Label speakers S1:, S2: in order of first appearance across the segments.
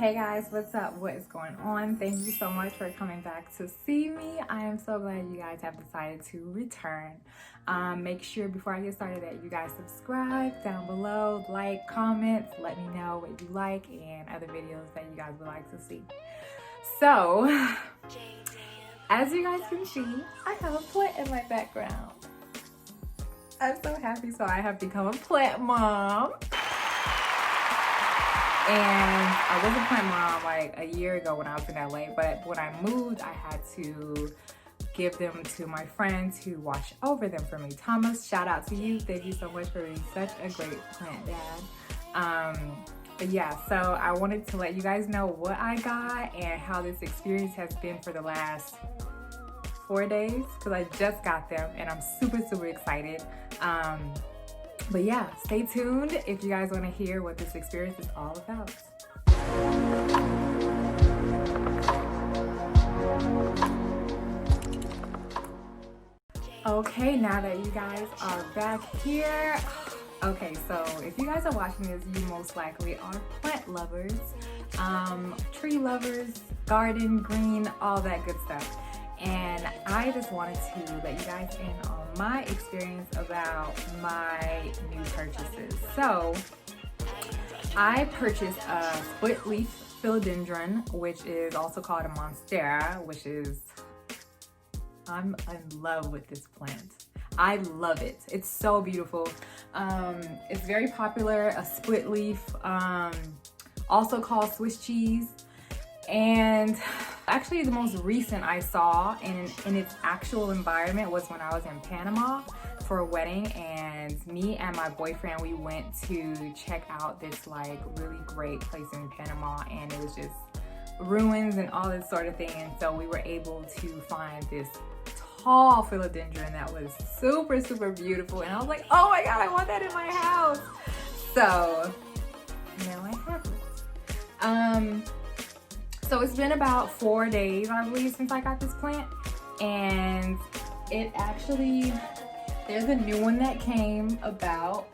S1: Hey guys, what's up? What is going on? Thank you so much for coming back to see me. I am so glad you guys have decided to return. Make sure before I get started that you guys subscribe down below, like, comment, let me know what you like and other videos that you guys would like to see. So, as you guys can see, I have a plant in my background. I'm so happy, so I have become a plant mom. And I was a plant mom like a year ago when I was in LA, but when I moved, I had to give them to my friends who watch over them for me. Thomas, shout out to you. Thank you so much for being such a great plant dad. But yeah, so I wanted to let you guys know what I got and how this experience has been for the last 4 days, because I just got them and I'm super excited. But yeah, stay tuned if you guys want to hear what this experience is all about. Okay, now that you guys are back here. Okay, so if you guys are watching this, you most likely are plant lovers, tree lovers, garden, green, all that good stuff. And I just wanted to let you guys in on my experience about my new purchases. So I purchased a split leaf philodendron, which is also called a monstera, which is, I'm in love with this plant. I love it. It's so beautiful. It's very popular, a split leaf, also called Swiss cheese. And actually the most recent I saw in its actual environment was when I was in Panama for a wedding, and me and my boyfriend, we went to check out this like really great place in Panama, and it was just ruins and all this sort of thing. And so we were able to find this tall philodendron that was super beautiful, and I was like, oh my god, I want that in my house. So now I have it. So it's been about 4 days, I believe, since I got this plant, and it actually, there's a new one that came about.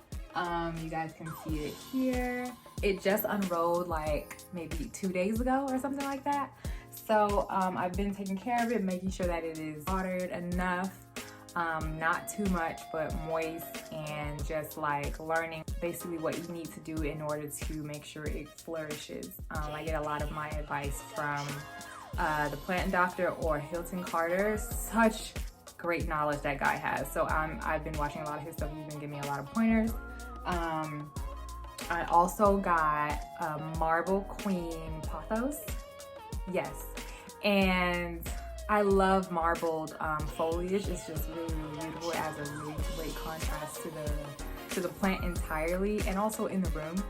S1: You guys can see it here. It just unrolled like maybe 2 days ago or something like that. So I've been taking care of it, making sure that it is watered enough, not too much, but moist, and just like learning basically what you need to do in order to make sure it flourishes. I get a lot of my advice from the plant doctor or Hilton Carter. Such great knowledge that guy has. So I've been watching a lot of his stuff. He's been giving me a lot of pointers. I also got a Marble Queen pothos. Yes, and I love marbled foliage. It's just really beautiful. It adds a really great contrast to the plant entirely, and also in the room.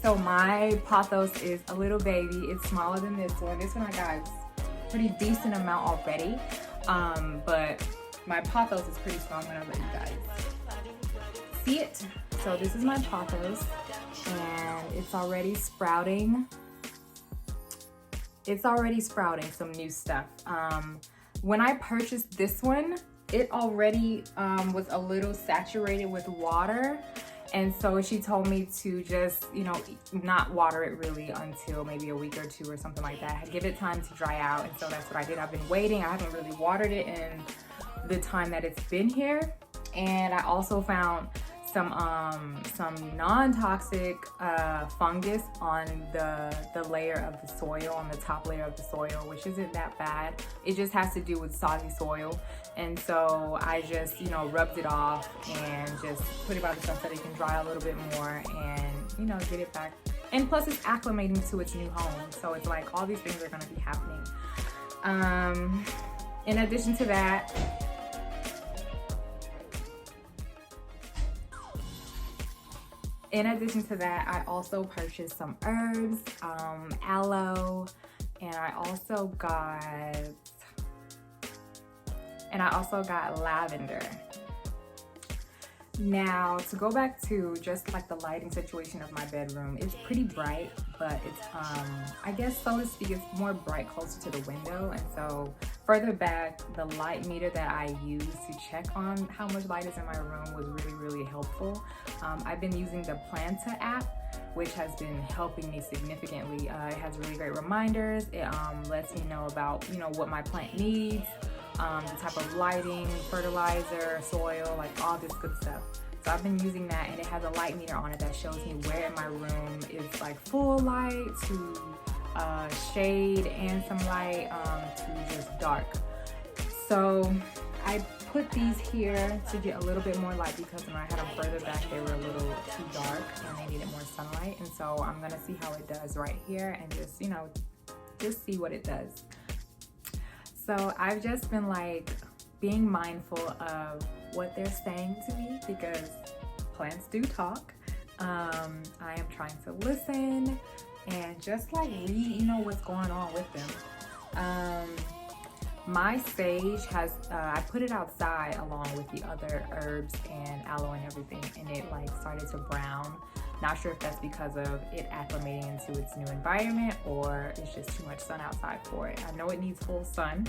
S1: So my pothos is a little baby. It's smaller than this one. This one I got a pretty decent amount already, but my pothos is pretty small. I'm gonna let you guys see it. So this is my pothos, and it's already sprouting. It's already sprouting some new stuff. When I purchased this one, it already was a little saturated with water. And so she told me to just, not water it really until maybe a week or 2 or something like that. Give it time to dry out. And so that's what I did. I've been waiting. I haven't really watered it in the time that it's been here. And I also found some non-toxic fungus on the layer of the soil, on the top layer of the soil, which isn't that bad. It just has to do with soggy soil. And so I just, rubbed it off and just put it by the sun so that it can dry a little bit more and, get it back. And plus it's acclimating to its new home. So it's like all these things are gonna be happening. In addition to that, I also purchased some herbs, aloe, and I also got lavender. Now, to go back to just like the lighting situation of my bedroom, it's pretty bright, but it's, I guess so to speak, it's more bright closer to the window. And so further back, the light meter that I use to check on how much light is in my room was really helpful. I've been using the Planta app. which has been helping me significantly. It has really great reminders. It lets me know about, you know, what my plant needs, the type of lighting, fertilizer, soil, like all this good stuff. So I've been using that, and it has a light meter on it that shows me where in my room is like full light to shade and some light to just dark. So I put these here to get a little bit more light, because when I had them further back they were a little too dark and they needed more sunlight. And so I'm gonna see how it does right here and just, you know, just see what it does. So I've just been like being mindful of what they're saying to me, because plants do talk. I am trying to listen and just like read, you know, what's going on with them. My sage has, I put it outside along with the other herbs and aloe and everything, and it like started to brown. Not sure if that's because of it acclimating into its new environment, or it's just too much sun outside for it. I know it needs full sun.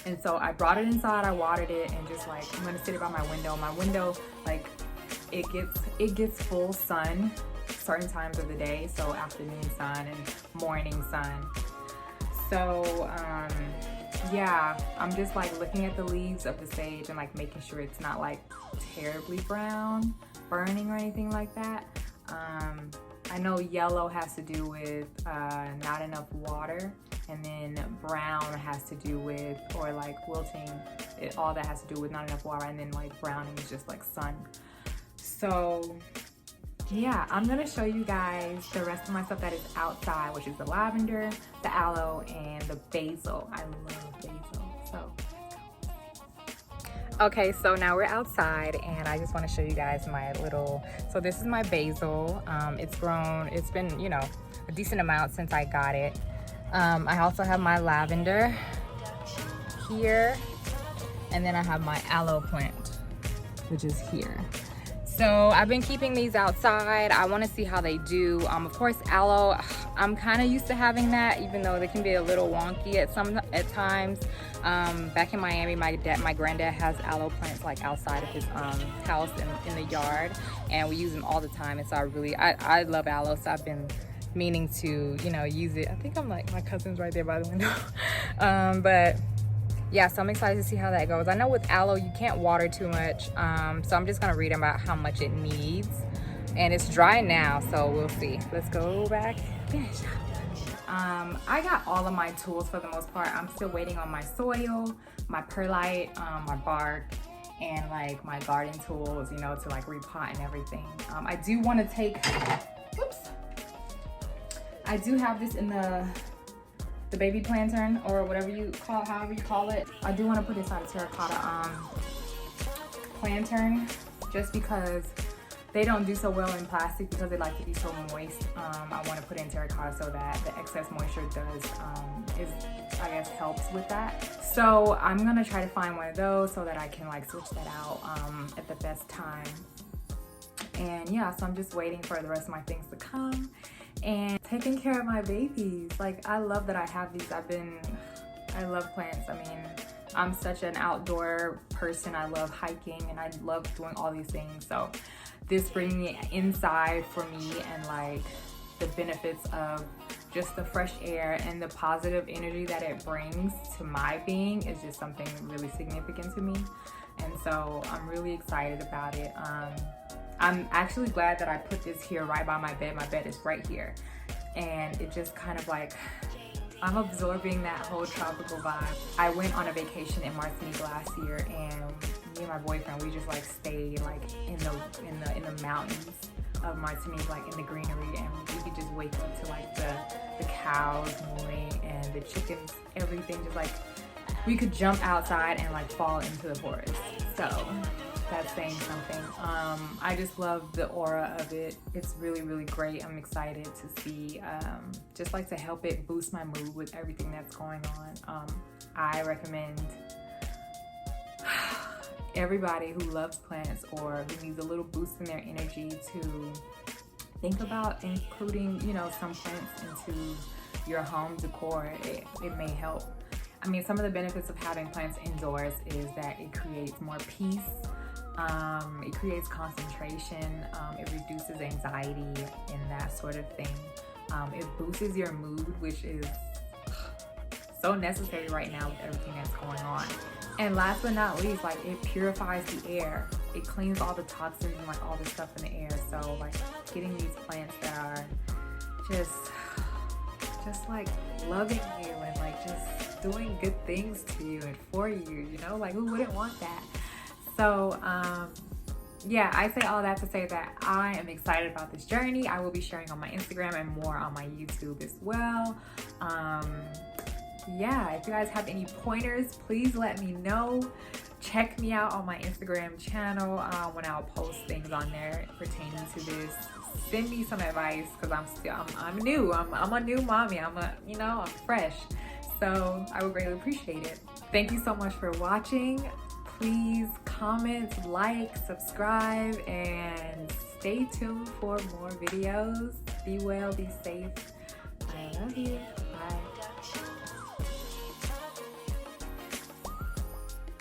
S1: And so I brought it inside, I watered it, and just like, I'm gonna sit it by my window. My window, like, it gets full sun certain times of the day, so afternoon sun and morning sun. So yeah, I'm just like looking at the leaves of the sage and like making sure it's not like terribly brown, burning or anything like that. I know yellow has to do with not enough water, and then brown has to do with, or like wilting, all that has to do with not enough water, and then like browning is just like sun. So yeah, I'm gonna show you guys the rest of my stuff that is outside, which is the lavender, the aloe, and the basil. I love basil. So okay, so now we're outside, and I just want to show you guys my little, so this is my basil. It's grown, it's been, you know, a decent amount since I got it. I also have my lavender here, and then I have my aloe plant, which is here. So I've been keeping these outside. I want to see how they do. Of course, aloe, I'm kind of used to having that, even though they can be a little wonky at times. Back in Miami, my granddad has aloe plants like outside of his house in the yard, and we use them all the time. And so I love aloe, so I've been meaning to, you know, use it. I think I'm like, my cousin's right there by the window. But yeah, so I'm excited to see how that goes. I know with aloe you can't water too much, so I'm just gonna read about how much it needs. And it's dry now, so we'll see. Let's go back, finish up. I got all of my tools for the most part. I'm still waiting on my soil, my perlite, my bark, and like my garden tools, you know, to like repot and everything. I do want to take, oops, I do have this in the baby plantain, or whatever you call, however you call it. I do want to put this out of terracotta plantain, just because they don't do so well in plastic, because they like to be so moist. I want to put in terracotta so that the excess moisture does, I guess, helps with that. So I'm gonna try to find one of those so that I can like switch that out at the best time. And yeah, so I'm just waiting for the rest of my things to come and taking care of my babies. Like, I love that I have these. I love plants. I mean, I'm such an outdoor person. I love hiking and I love doing all these things. So this bringing it inside for me, and like the benefits of just the fresh air and the positive energy that it brings to my being is just something really significant to me. And so I'm really excited about it. I'm actually glad that I put this here right by my bed. My bed is right here. And it just kind of like, I'm absorbing that whole tropical vibe. I went on a vacation in Martinique last year, and me and my boyfriend, we just like stayed like in the mountains of Martinique, like in the greenery, and we could just wake up to like the cows mooing and the chickens, everything, just like we could jump outside and like fall into the forest. So that's saying something. I just love the aura of it. It's really, really great. I'm excited to see, just like to help it boost my mood with everything that's going on. I recommend everybody who loves plants or who needs a little boost in their energy to think about including, you know, some plants into your home decor. It may help. I mean, some of the benefits of having plants indoors is that it creates more peace. It creates concentration. It reduces anxiety and that sort of thing. It boosts your mood, which is so necessary right now with everything that's going on. And last but not least, like, it purifies the air. It cleans all the toxins and like all the stuff in the air. So like getting these plants that are just like loving you and like just doing good things to you and for you, you know, like who wouldn't want that? So yeah, I say all that to say that I am excited about this journey. I will be sharing on my Instagram and more on my YouTube as well. Yeah, if you guys have any pointers, please let me know. Check me out on my Instagram channel when I'll post things on there pertaining to this. Send me some advice, because I'm new. I'm a new mommy. I'm fresh. So I would greatly appreciate it. Thank you so much for watching. Please comment, like, subscribe, and stay tuned for more videos. Be well, be safe. I love you.